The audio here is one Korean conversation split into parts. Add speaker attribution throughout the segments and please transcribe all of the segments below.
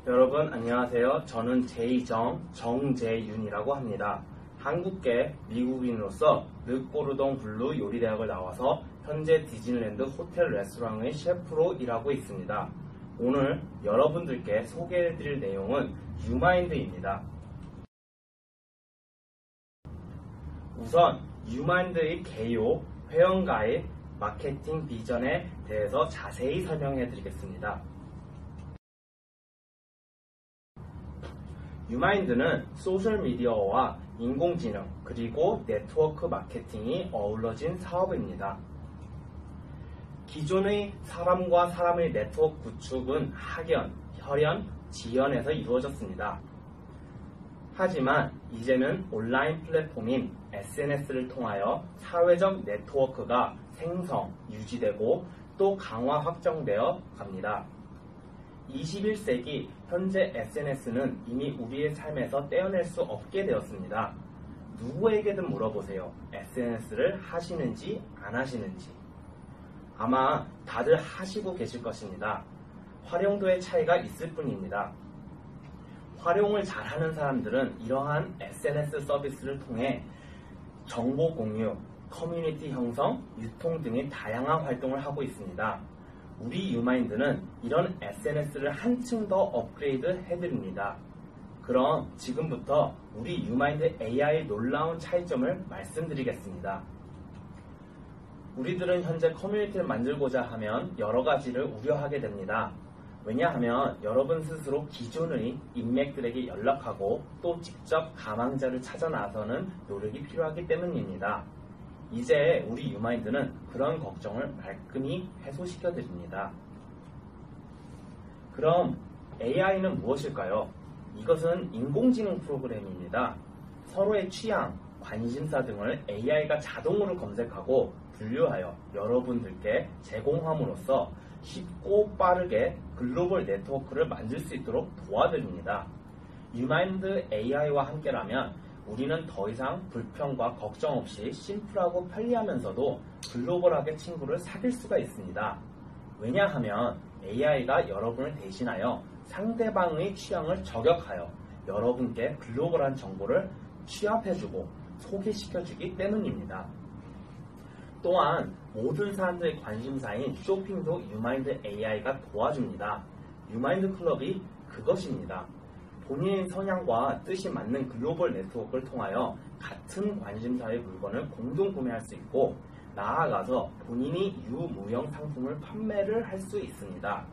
Speaker 1: 여러분 안녕하세요. 저는 정재윤이라고 합니다. 한국계 미국인으로서 르꼬르동 블루 요리대학을 나와서 현재 디즈니랜드 호텔 레스토랑의 셰프로 일하고 있습니다. 오늘 여러분들께 소개해드릴 내용은 유마인드입니다. 우선 유마인드의 개요, 회원가입, 마케팅 비전에 대해서 자세히 설명해드리겠습니다. 유마인드는 소셜미디어와 인공지능 그리고 네트워크 마케팅이 어우러진 사업입니다. 기존의 사람과 사람의 네트워크 구축은 학연, 혈연, 지연에서 이루어졌습니다. 하지만 이제는 온라인 플랫폼인 SNS를 통하여 사회적 네트워크가 생성, 유지되고 또 강화 확정되어 갑니다. 21세기 현재 SNS는 이미 우리의 삶에서 떼어낼 수 없게 되었습니다. 누구에게든 물어보세요. SNS를 하시는지 안 하시는지. 아마 다들 하시고 계실 것입니다. 활용도의 차이가 있을 뿐입니다. 활용을 잘하는 사람들은 이러한 SNS 서비스를 통해 정보 공유, 커뮤니티 형성, 유통 등의 다양한 활동을 하고 있습니다. 우리 유마인드는 이런 SNS를 한층 더 업그레이드 해드립니다. 그럼 지금부터 우리 유마인드 AI의 놀라운 차이점을 말씀드리겠습니다. 우리들은 현재 커뮤니티를 만들고자 하면 여러 가지를 우려하게 됩니다. 왜냐하면 여러분 스스로 기존의 인맥들에게 연락하고 또 직접 가망자를 찾아 나서는 노력이 필요하기 때문입니다. 이제 우리 유마인드는 그런 걱정을 말끔히 해소시켜 드립니다. 그럼 AI는 무엇일까요? 이것은 인공지능 프로그램입니다. 서로의 취향, 관심사 등을 AI가 자동으로 검색하고 분류하여 여러분들께 제공함으로써 쉽고 빠르게 글로벌 네트워크를 만들 수 있도록 도와드립니다. 유마인드 AI와 함께라면 우리는 더 이상 불평과 걱정 없이 심플하고 편리하면서도 글로벌하게 친구를 사귈 수가 있습니다. 왜냐하면 AI가 여러분을 대신하여 상대방의 취향을 저격하여 여러분께 글로벌한 정보를 취합해주고 소개시켜주기 때문입니다. 또한 모든 사람들의 관심사인 쇼핑도 유마인드 AI가 도와줍니다. 유마인드 클럽이 그것입니다. 본인의 성향과 뜻이 맞는 글로벌 네트워크를 통하여 같은 관심사의 물건을 공동 구매할 수 있고 나아가서 본인이 유무형 상품을 판매를 할 수 있습니다.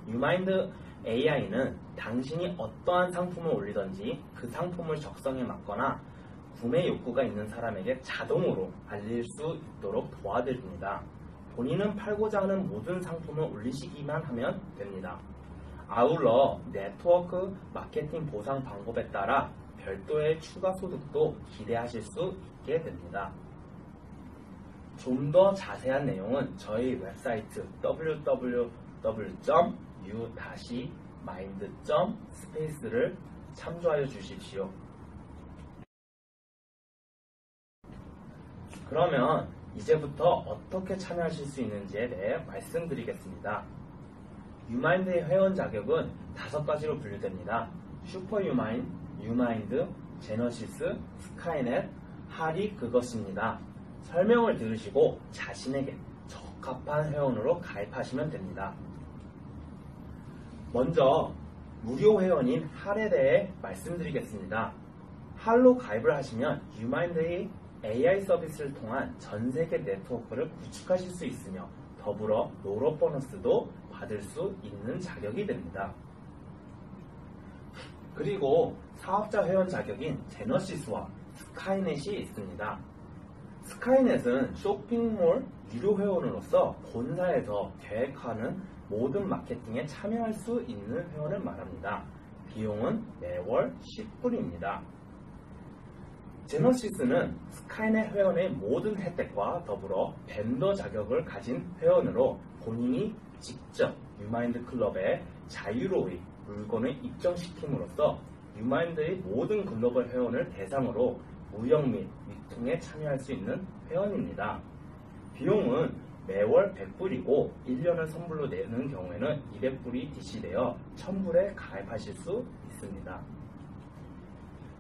Speaker 1: 유마인드 AI는 당신이 어떠한 상품을 올리든지 그 상품을 적성에 맞거나 구매 욕구가 있는 사람에게 자동으로 알릴 수 있도록 도와드립니다. 본인은 팔고자 하는 모든 상품을 올리시기만 하면 됩니다. 아울러 네트워크 마케팅 보상 방법에 따라 별도의 추가 소득도 기대하실 수 있게 됩니다. 좀 더 자세한 내용은 저희 웹사이트 www.u-mind.space를 참조하여 주십시오. 그러면 이제부터 어떻게 참여하실 수 있는지에 대해 말씀드리겠습니다. 유마인드의 회원 자격은 5가지로 분류됩니다. 슈퍼유마인, 유마인드, 제너시스, 스카이넷, 할이 그것입니다. 설명을 들으시고 자신에게 적합한 회원으로 가입하시면 됩니다. 먼저 무료 회원인 할에 대해 말씀드리겠습니다. 할로 가입을 하시면 유마인드의 AI 서비스를 통한 전세계 네트워크를 구축하실 수 있으며 더불어 롤업 보너스도 받을 수 있는 자격이 됩니다. 그리고 사업자 회원 자격인 제너시스와 스카이넷이 있습니다. 스카이넷은 쇼핑몰 유료 회원으로서 본사에서 계획하는 모든 마케팅에 참여할 수 있는 회원을 말합니다. 비용은 매월 10불입니다. 제너시스는 스카이넷 회원의 모든 혜택과 더불어 벤더 자격을 가진 회원으로 본인이 직접 유마인드 클럽에 자유로이 물건을 입점시킴으로써 유마인드의 모든 글로벌 회원을 대상으로 무역 및 유통에 참여할 수 있는 회원입니다. 비용은 매월 100불이고 1년을 선불로 내는 경우에는 200불이 DC되어 1000불에 가입하실 수 있습니다.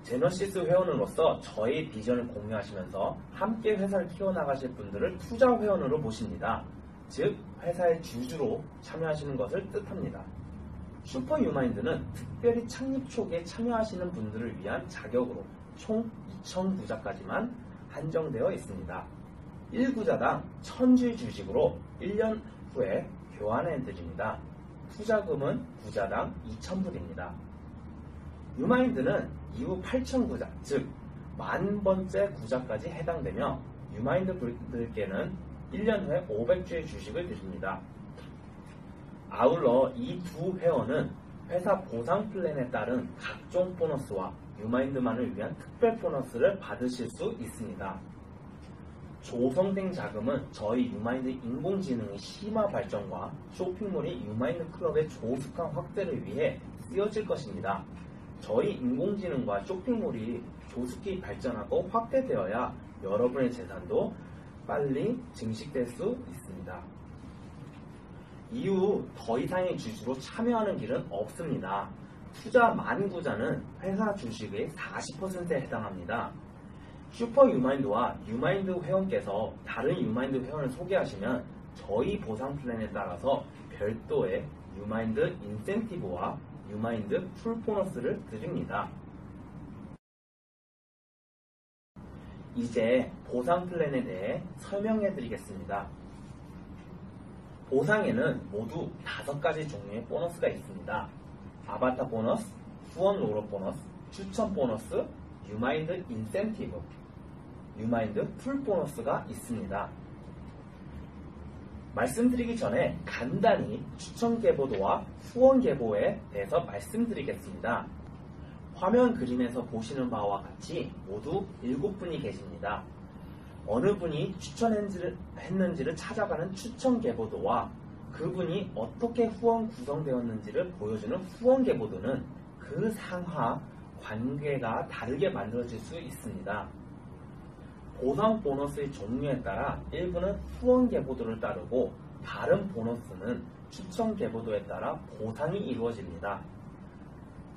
Speaker 1: 제너시스 회원으로서 저희 비전을 공유하시면서 함께 회사를 키워나가실 분들을 투자 회원으로 모십니다. 즉 회사의 주주로 참여하시는 것을 뜻합니다. 슈퍼 유마인드는 특별히 창립 초기에 참여하시는 분들을 위한 자격으로 총 2000구자까지만 한정되어 있습니다. 1구자당 1000주의 주식으로 1년 후에 교환해드립니다. 투자금은 구자당 2000불입니다. 유마인드는 이후 8000구자, 즉 10,000번째 구자까지 해당되며 유마인드 분들께는 1년 후에 500주의 주식을 드립니다. 아울러 이 두 회원은 회사 보상 플랜에 따른 각종 보너스와 유마인드만을 위한 특별 보너스를 받으실 수 있습니다. 조성된 자금은 저희 유마인드 인공지능의 심화 발전과 쇼핑몰이 유마인드 클럽의 조숙한 확대를 위해 쓰여질 것입니다. 저희 인공지능과 쇼핑몰이 조숙히 발전하고 확대되어야 여러분의 재산도 빨리 증식될 수 있습니다. 이후 더 이상의 주주로 참여하는 길은 없습니다. 투자 만구자는 회사 주식의 40%에 해당합니다. 슈퍼 유마인드와 유마인드 회원께서 다른 유마인드 회원을 소개하시면 저희 보상 플랜에 따라서 별도의 유마인드 인센티브와 유마인드 풀 보너스를 드립니다. 이제 보상 플랜에 대해 설명해 드리겠습니다. 보상에는 모두 5가지 종류의 보너스가 있습니다. 아바타 보너스, 후원 로로 보너스, 추천 보너스, 유마인드 인센티브, 유마인드 풀 보너스가 있습니다. 말씀드리기 전에 간단히 추천 계보도와 후원 계보에 대해서 말씀드리겠습니다. 화면 그림에서 보시는 바와 같이 모두 7분이 계십니다. 어느 분이 추천했는지를 찾아가는 추천 계보도와 그분이 어떻게 후원 구성되었는지를 보여주는 후원 계보도는 그 상하 관계가 다르게 만들어질 수 있습니다. 보상 보너스의 종류에 따라 일부는 후원 계보도를 따르고 다른 보너스는 추천 계보도에 따라 보상이 이루어집니다.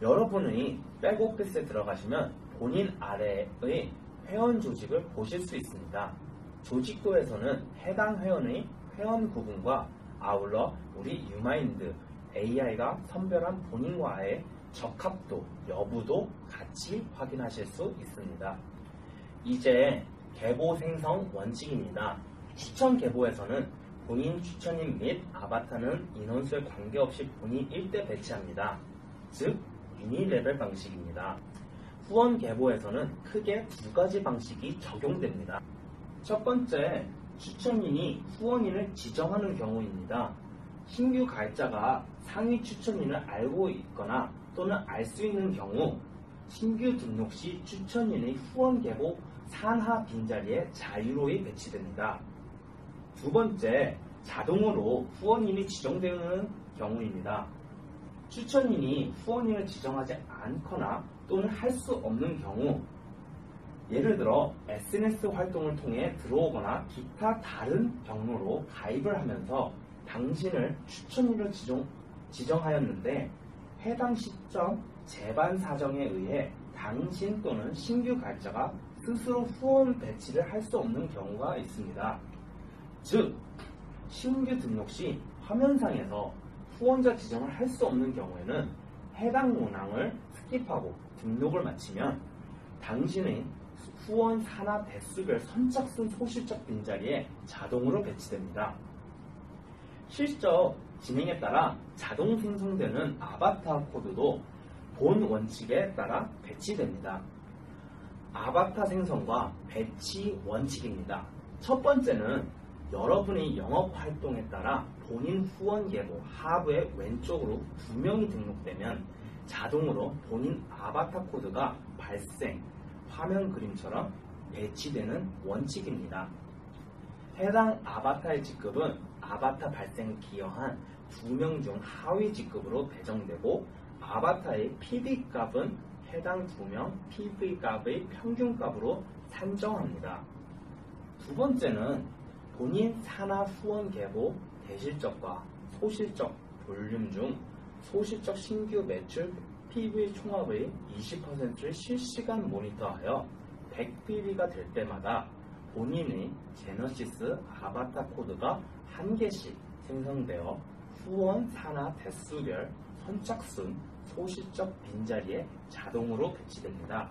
Speaker 1: 여러분이 백오피스에 들어가시면 본인 아래의 회원 조직을 보실 수 있습니다. 조직도에서는 해당 회원의 회원 구분과 아울러 우리 유마인드 AI가 선별한 본인과의 적합도, 여부도 같이 확인하실 수 있습니다. 이제 계보 생성 원칙입니다. 추천 계보에서는 본인 추천인 및 아바타는 인원수에 관계없이 본인 1대 배치합니다. 즉 유니레벨 방식입니다. 후원 계보에서는 크게 2가지 방식이 적용됩니다. 첫 번째, 추천인이 후원인을 지정하는 경우입니다. 신규 가입자가 상위 추천인을 알고 있거나 또는 알 수 있는 경우 신규 등록 시 추천인의 후원 계보 상하 빈자리에 자유로이 배치됩니다. 두 번째, 자동으로 후원인이 지정되는 경우입니다. 추천인이 후원인을 지정하지 않거나 또는 할 수 없는 경우, 예를 들어 SNS 활동을 통해 들어오거나 기타 다른 경로로 가입을 하면서 당신을 추천인으로 지정하였는데 해당 시점 재반 사정에 의해 당신 또는 신규 가입자가 스스로 후원 배치를 할 수 없는 경우가 있습니다. 즉, 신규 등록 시 화면상에서 후원자 지정을 할 수 없는 경우에는 해당 문항을 스킵하고 등록을 마치면 당신의 후원 산하 대수별 선착순 소실적 빈자리에 자동으로 배치됩니다. 실적 진행에 따라 자동 생성되는 아바타 코드도 본 원칙에 따라 배치됩니다. 아바타 생성과 배치 원칙입니다. 첫 번째는 여러분의 영업 활동에 따라 본인 후원 계보 하부의 왼쪽으로 2명이 등록되면 자동으로 본인 아바타 코드가 발생, 화면 그림처럼 배치되는 원칙입니다. 해당 아바타의 직급은 아바타 발생을 기여한 2명 중 하위 직급으로 배정되고 아바타의 PV 값은 해당 2명 PV 값의 평균 값으로 산정합니다. 두 번째는 본인 산하 후원 계보 대실적과 소실적 볼륨 중 소실적 신규 매출 PV 총합의 20%를 실시간 모니터하여 100PV가 될 때마다 본인의 제너시스 아바타 코드가 한 개씩 생성되어 후원 산하 대수별 선착순 소실적 빈자리에 자동으로 배치됩니다.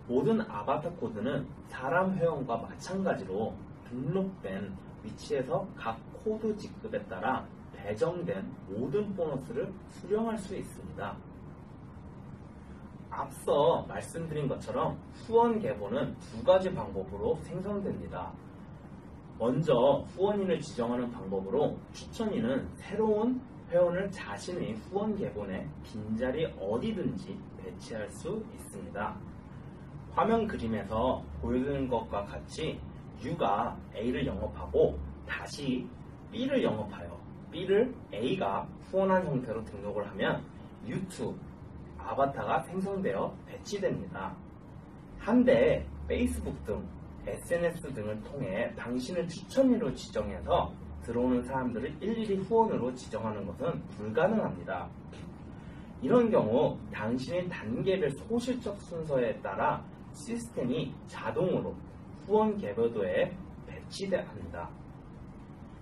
Speaker 1: 모든 아바타 코드는 사람 회원과 마찬가지로 등록된 위치에서 각 코드 직급에 따라 배정된 모든 보너스를 수령할 수 있습니다. 앞서 말씀드린 것처럼 후원 계보는 두 가지 방법으로 생성됩니다. 먼저 후원인을 지정하는 방법으로 추천인은 새로운 회원을 자신의 후원 계보 내 빈자리 어디든지 배치할 수 있습니다. 화면 그림에서 보여드린 것과 같이 U가 A를 영업하고 다시 B를 영업하여 B를 A가 후원한 형태로 등록을 하면 U2 아바타가 생성되어 배치됩니다. 한데 페이스북 등 SNS 등을 통해 당신을 추천인으로 지정해서 들어오는 사람들을 일일이 후원으로 지정하는 것은 불가능합니다. 이런 경우 당신의 단계별 소실적 순서에 따라 시스템이 자동으로 후원 계보도에 배치합니다.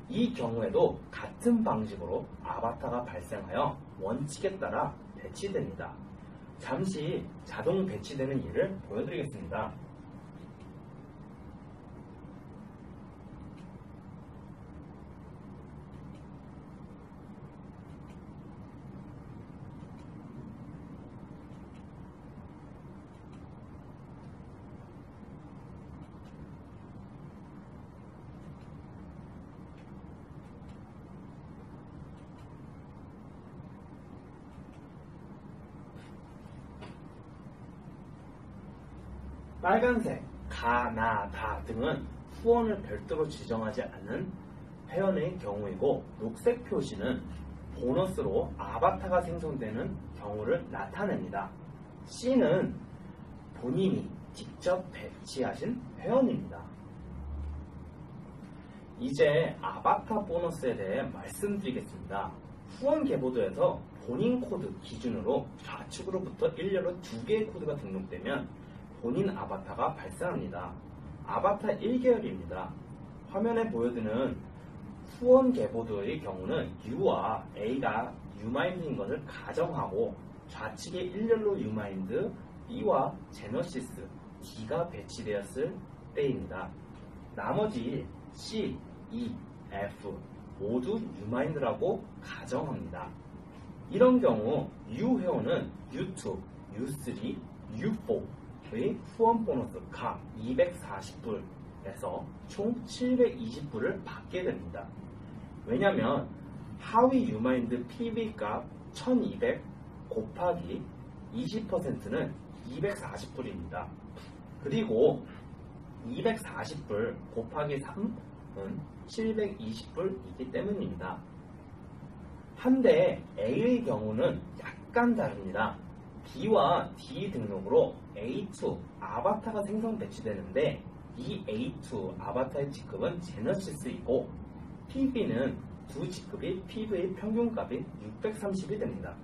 Speaker 1: 이 경우에도 같은 방식으로 아바타가 발생하여 원칙에 따라 배치됩니다. 잠시 자동 배치되는 예를 보여드리겠습니다. 빨간색, 가, 나, 다 등은 후원을 별도로 지정하지 않는 회원의 경우이고 녹색 표시는 보너스로 아바타가 생성되는 경우를 나타냅니다. C는 본인이 직접 배치하신 회원입니다. 이제 아바타 보너스에 대해 말씀드리겠습니다. 후원 계보도에서 본인 코드 기준으로 좌측으로부터 일렬로 2개의 코드가 등록되면 본인 아바타가 발생합니다. 아바타 1계열입니다. 화면에 보여드는 후원 계보도의 경우는 U와 A가 유마인드인 것을 가정하고 좌측에 일렬로 유마인드, B와 제너시스, D가 배치되었을 때입니다. 나머지 C, E, F 모두 유마인드라고 가정합니다. 이런 경우 U 회원은 U2, U3, U4 의 후원 보너스 각 240불에서 총 720불을 받게 됩니다. 왜냐하면 하위 유마인드 PV 값 1200 곱하기 20%는 240불입니다. 그리고 240불 곱하기 3은 720불이기 때문입니다. 한데 A의 경우는 약간 다릅니다. B와 D 등록으로 A2 아바타가 생성 배치되는데 이 A2 아바타의 직급은 제너시스이고 PV는 두 직급이 PV의 평균값인 630이 됩니다.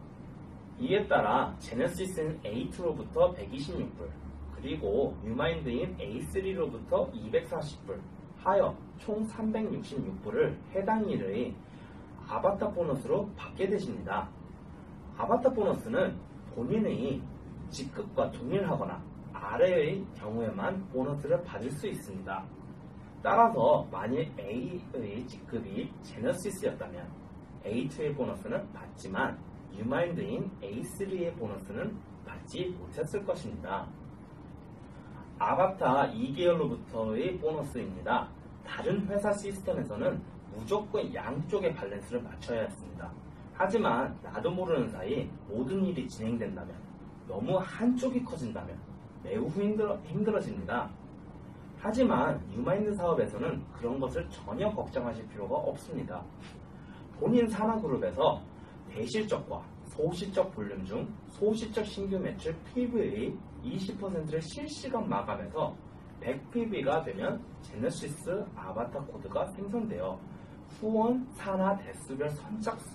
Speaker 1: 이에 따라 제너시스는 A2로부터 126불 그리고 유마인드인 A3로부터 240불 하여 총 366불을 해당 일의 아바타 보너스로 받게 되십니다. 아바타 보너스는 본인의 직급과 동일하거나 아래의 경우에만 보너스를 받을 수 있습니다. 따라서 만일 A의 직급이 제너시스였다면 A2의 보너스는 받지만 유마인드인 A3의 보너스는 받지 못했을 것입니다. 아바타 2계열로부터의 보너스입니다. 다른 회사 시스템에서는 무조건 양쪽의 밸런스를 맞춰야 했습니다. 하지만 나도 모르는 사이 모든 일이 진행된다면 너무 한쪽이 커진다면 매우 힘들어집니다. 하지만 유마인드 사업에서는 그런 것을 전혀 걱정하실 필요가 없습니다. 본인 산하그룹에서 대실적과 소실적 볼륨 중 소실적 신규 매출 PV의 20%를 실시간 마감해서 100PB가 되면 제네시스 아바타 코드가 생성되어 후원, 산하, 대수별 선착순